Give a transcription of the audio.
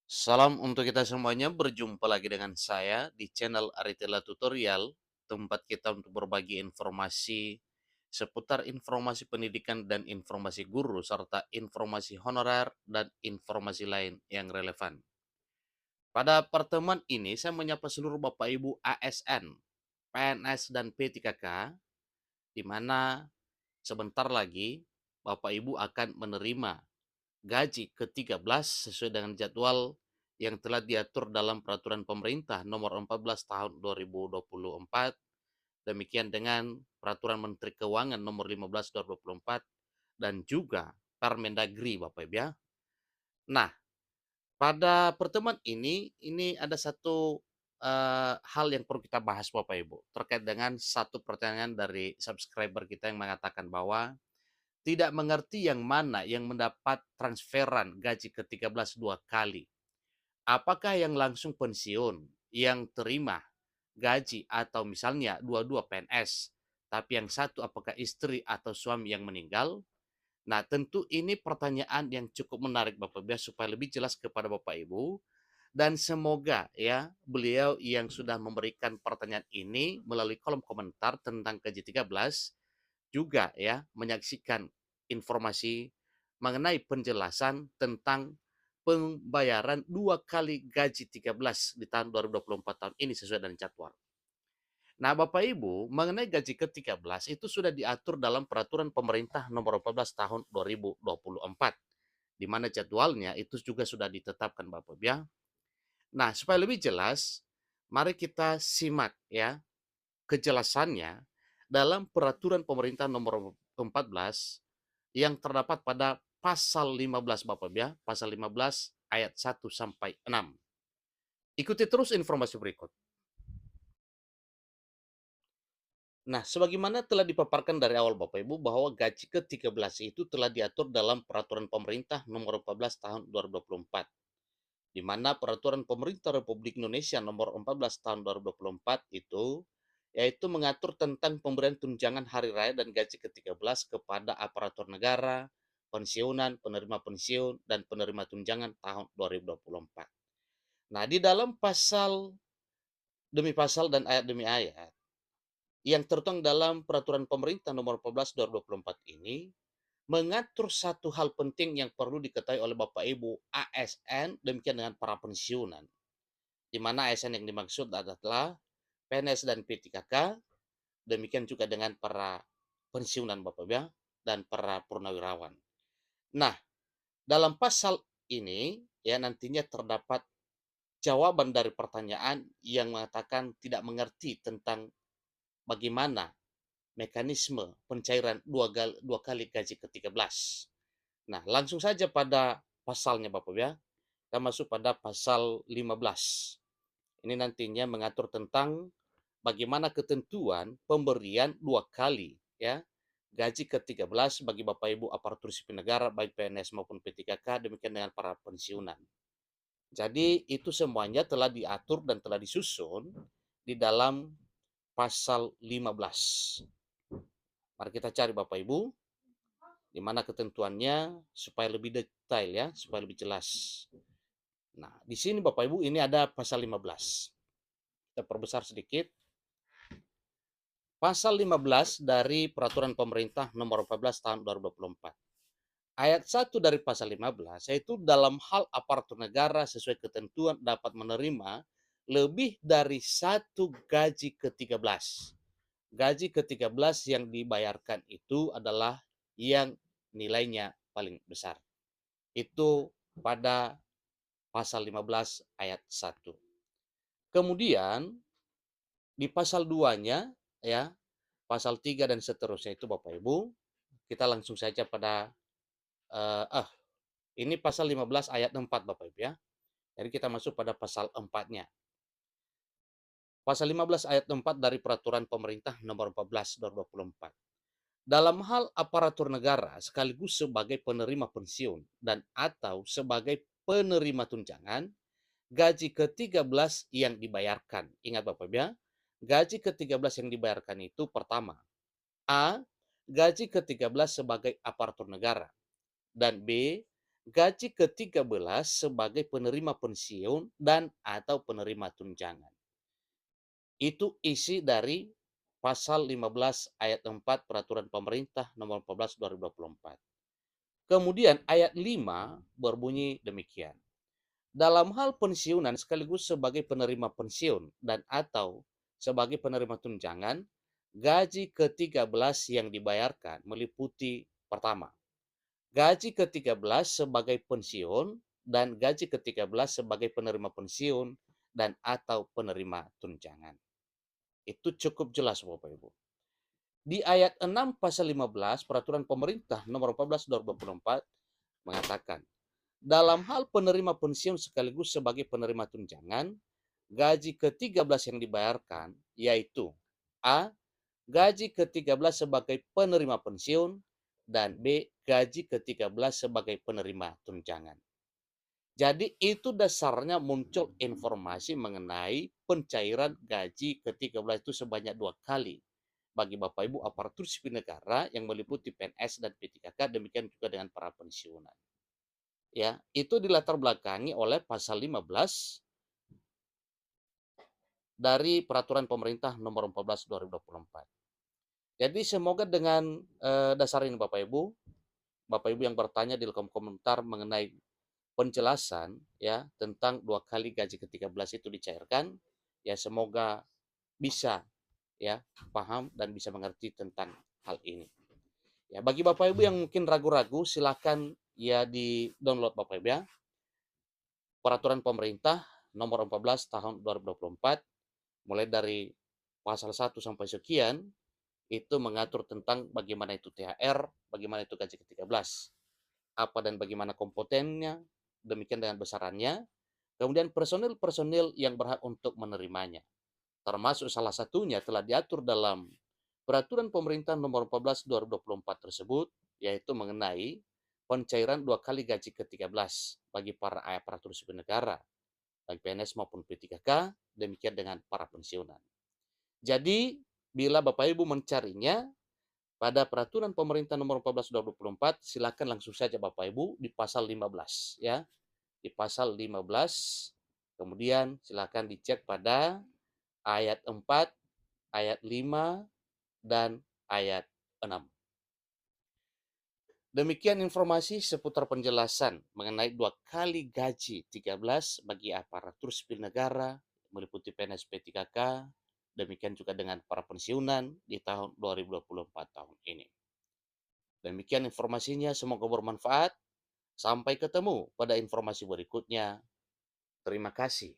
Salam untuk kita semuanya, berjumpa lagi dengan saya di channel Aritela Tutorial, tempat kita untuk berbagi informasi seputar informasi pendidikan dan informasi guru, serta informasi honorer dan informasi lain yang relevan. Pada pertemuan ini, saya menyapa seluruh Bapak Ibu ASN, PNS, dan P3K, di mana sebentar lagi Bapak Ibu akan menerima gaji ke-13 sesuai dengan jadwal yang telah diatur dalam peraturan pemerintah nomor 14 tahun 2024, demikian dengan peraturan Menteri Keuangan nomor 15 2024 dan juga Permendagri Bapak Ibu ya. Nah, pada pertemuan ini ada satu hal yang perlu kita bahas Bapak Ibu terkait dengan satu pertanyaan dari subscriber kita yang mengatakan bahwa tidak mengerti yang mana yang mendapat transferan gaji ke-13 dua kali. Apakah yang langsung pensiun, yang terima gaji, atau misalnya dua-dua PNS, tapi yang satu apakah istri atau suami yang meninggal? Nah, tentu ini pertanyaan yang cukup menarik Bapak Ibu supaya lebih jelas kepada Bapak Ibu dan semoga ya beliau yang sudah memberikan pertanyaan ini melalui kolom komentar tentang gaji 13 juga ya menyaksikan informasi mengenai penjelasan tentang pembayaran 2 kali gaji 13 di tahun 2024 tahun ini sesuai dengan jadwal. Nah, Bapak Ibu, mengenai gaji ke-13 itu sudah diatur dalam peraturan pemerintah nomor 14 tahun 2024, di mana jadwalnya itu juga sudah ditetapkan Bapak Ibu ya. Nah, supaya lebih jelas, mari kita simak ya kejelasannya dalam peraturan pemerintah nomor 14 yang terdapat pada pasal 15 Bapak ya, pasal 15 ayat 1 sampai 6. Ikuti terus informasi berikut. Nah, sebagaimana telah dipaparkan dari awal Bapak Ibu bahwa gaji ke-13 itu telah diatur dalam peraturan pemerintah nomor 14 tahun 2024, di mana peraturan pemerintah Republik Indonesia nomor 14 tahun 2024 itu yaitu mengatur tentang pemberian tunjangan hari raya dan gaji ke-13 kepada aparatur negara, pensiunan, penerima pensiun, dan penerima tunjangan tahun 2024. Nah, di dalam pasal demi pasal dan ayat demi ayat yang tertuang dalam peraturan pemerintah nomor 14 2024 ini mengatur satu hal penting yang perlu diketahui oleh Bapak Ibu ASN demikian dengan para pensiunan, di mana ASN yang dimaksud adalah PNS dan P3K, demikian juga dengan para pensiunan Bapak Ibu ya, dan para purnawirawan. Nah, dalam pasal ini ya nantinya terdapat jawaban dari pertanyaan yang mengatakan tidak mengerti tentang bagaimana mekanisme pencairan dua kali gaji ke-13. Nah, langsung saja pada pasalnya Bapak ya. Kita masuk pada pasal 15. Ini nantinya mengatur tentang bagaimana ketentuan pemberian dua kali ya gaji ke-13 bagi Bapak Ibu aparatur sipil negara baik PNS maupun P3K demikian dengan para pensiunan. Jadi itu semuanya telah diatur dan telah disusun di dalam pasal 15. Mari kita cari Bapak Ibu di mana ketentuannya supaya lebih detail ya, supaya lebih jelas. Nah, di sini Bapak Ibu ini ada pasal 15. Kita perbesar sedikit. Pasal 15 dari Peraturan Pemerintah Nomor 14 Tahun 2024. Ayat 1 dari pasal 15 yaitu dalam hal aparatur negara sesuai ketentuan dapat menerima lebih dari satu gaji ke-13. Gaji ke-13 yang dibayarkan itu adalah yang nilainya paling besar. Itu pada pasal 15 ayat 1. Kemudian di pasal 2-nya ya, pasal 3 dan seterusnya itu Bapak Ibu, kita langsung saja pada ini pasal 15 ayat 4 Bapak Ibu ya. Jadi kita masuk pada pasal 4-nya. Pasal 15 ayat 4 dari peraturan pemerintah nomor 14 2024. Dalam hal aparatur negara sekaligus sebagai penerima pensiun dan atau sebagai penerima tunjangan, gaji ke-13 yang dibayarkan. Ingat Bapak ya, gaji ke-13 yang dibayarkan itu pertama, A. Gaji ke-13 sebagai aparatur negara. Dan B. gaji ke-13 sebagai penerima pensiun dan atau penerima tunjangan. Itu isi dari pasal 15 ayat 4 Peraturan Pemerintah Nomor 14 2024. Kemudian ayat 5 berbunyi demikian. Dalam hal pensiunan sekaligus sebagai penerima pensiun dan atau sebagai penerima tunjangan, gaji ke-13 yang dibayarkan meliputi pertama, gaji ke-13 sebagai pensiun dan gaji ke-13 sebagai penerima pensiun dan atau penerima tunjangan. Itu cukup jelas Bapak Ibu. Di ayat 6 pasal 15 Peraturan Pemerintah Nomor 14 2024 mengatakan, dalam hal penerima pensiun sekaligus sebagai penerima tunjangan, gaji ke-13 yang dibayarkan yaitu A. Gaji ke-13 sebagai penerima pensiun dan B. Gaji ke-13 sebagai penerima tunjangan. Jadi itu dasarnya muncul informasi mengenai pencairan gaji ke-13 itu sebanyak 2 kali bagi Bapak Ibu aparatur sipil negara yang meliputi PNS dan P3K, demikian juga dengan para pensiunan. Ya, itu dilatar belakangi oleh pasal 15 dari Peraturan Pemerintah Nomor 14 2024. Jadi semoga dengan dasar ini Bapak Ibu yang bertanya di kolom komentar mengenai penjelasan ya tentang 2 kali gaji ke-13 itu dicairkan, ya semoga bisa ya paham dan bisa mengerti tentang hal ini. Ya, bagi Bapak Ibu yang mungkin ragu-ragu silakan ya di-download Bapak Ibu ya. Peraturan Pemerintah Nomor 14 Tahun 2024 mulai dari pasal 1 sampai sekian itu mengatur tentang bagaimana itu THR, bagaimana itu gaji ke-13, apa dan bagaimana komponennya, demikian dengan besarannya, kemudian personil-personil yang berhak untuk menerimanya. Termasuk salah satunya telah diatur dalam Peraturan Pemerintah Nomor 14 2024 tersebut, yaitu mengenai pencairan 2 kali gaji ke-13 bagi para aparatur sipil negara, baik PNS maupun P3K, demikian dengan para pensiunan. Jadi, bila Bapak Ibu mencarinya pada Peraturan Pemerintah Nomor 14 2024, silakan langsung saja Bapak Ibu di pasal 15 ya. Di pasal 15, kemudian silakan dicek pada ayat 4, ayat 5, dan ayat 6. Demikian informasi seputar penjelasan mengenai 2 kali gaji 13 bagi aparatur sipil negara meliputi PNS P3K, demikian juga dengan para pensiunan di tahun 2024 tahun ini. Demikian informasinya, semoga bermanfaat. Sampai ketemu pada informasi berikutnya. Terima kasih.